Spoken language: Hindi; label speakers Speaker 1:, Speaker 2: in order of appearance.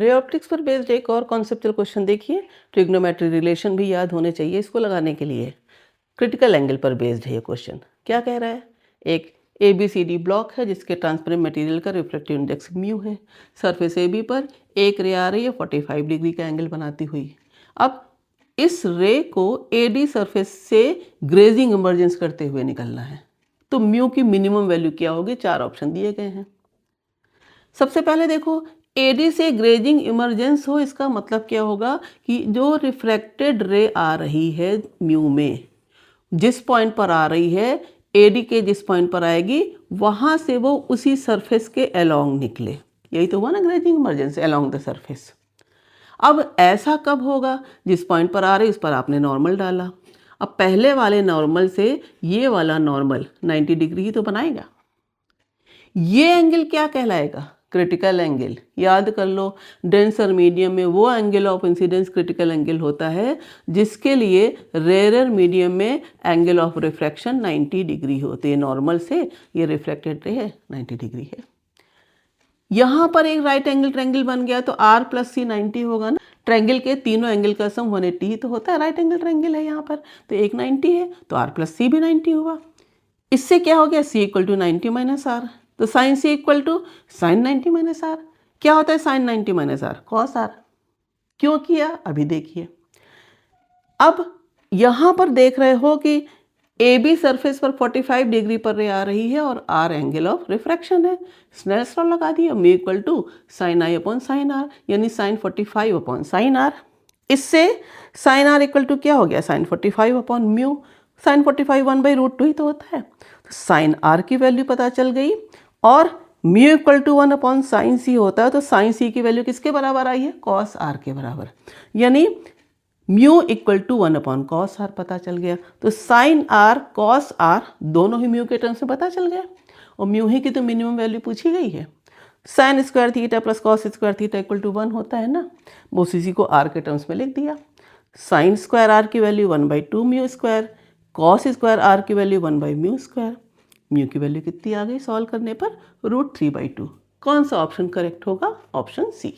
Speaker 1: रे ऑप्टिक्स पर बेस्ड एक और कॉन्सेप्चुअल क्वेश्चन देखिए। ट्रिग्नोमेट्री रिलेशन भी याद होने चाहिए इसको लगाने के लिए। क्रिटिकल एंगल पर बेस्ड है ये क्वेश्चन। क्या कह रहा है? एक ABCD ब्लॉक है जिसके ट्रांसपेरेंट मटेरियल का रिफ्रैक्टिव इंडेक्स म्यू है। सरफेस AB पर एक रे आ रही है 45 डिग्री का एंगल बनाती हुई। अब इस रे को AD सरफेस से ग्रेजिंग इमर्जेंस करते हुए निकलना है, तो म्यू की मिनिमम वैल्यू क्या होगी? 4 ऑप्शन दिए गए हैं। सबसे पहले देखो, AD से ग्रेजिंग इमर्जेंस हो इसका मतलब क्या होगा कि जो रिफ्रैक्टेड रे आ रही है म्यू में, जिस पॉइंट पर आ रही है, AD के जिस पॉइंट पर आएगी वहां से वो उसी सरफेस के अलोंग निकले। यही तो हुआ ना grazing emergence, along the surface. अब ऐसा कब होगा? जिस पॉइंट पर आ रही उस पर आपने नॉर्मल डाला। अब पहले वाले नॉर्मल से ये वाला नॉर्मल 90 डिग्री ही तो बनाएगा। ये एंगल क्या कहलाएगा? Critical angle. याद कर लो, डेंसर मीडियम में वो angle of incidence critical angle होता है जिसके लिए रेयर मीडियम में एंगल ऑफ रिफ्रैक्शन 90 डिग्री होती है। नॉर्मल से ये रिफ्लेक्टेड रे है 90 डिग्री है। यहाँ पर एक राइट एंगल ट्रायंगल बन गया तो R + C 90 होगा ना। ट्रायंगल के तीनों एंगल का सम 180 ही तो होता है। राइट एंगल ट्रायंगल है यहाँ पर, तो एक 90 है तो R + C भी 90 हुआ। इससे क्या हो गया? C = 90 - R, तो साइन C = साइन 90 - R। क्या होता है साइन 90 - R? cos R। क्यों किया अभी देखिए। अब यहाँ पर देख रहे हो कि AB सरफेस पर 45 डिग्री पर रे आ रही है और R एंगल ऑफ रिफ्रैक्शन है। स्नेल्स लॉ लगा दिया, म्यू = sin I/sin R, यानी sin 45/sin R। इससे sin R = क्या हो गया? sin 45/μ। sin 45 1/√2 ही तो होता है। sin R की वैल्यू पता चल गई और म्यू = 1/sin C होता है, तो sin C की वैल्यू किसके बराबर आई है? cos R के बराबर। यानी म्यू = 1/cos R पता चल गया। तो sin R cos R दोनों ही म्यू के टर्म्स में पता चल गया और म्यू ही की तो मिनिमम वैल्यू पूछी गई है। sin² थीटा + cos² थीटा = 1 होता है ना, बस इसी को R के टर्म्स में लिख दिया। sin² R की वैल्यू 1/2 μ², cos² R की वैल्यू 1/μ²। म्यू की वैल्यू कितनी आ गई सॉल्व करने पर? √3/2। कौन सा ऑप्शन करेक्ट होगा? Option C।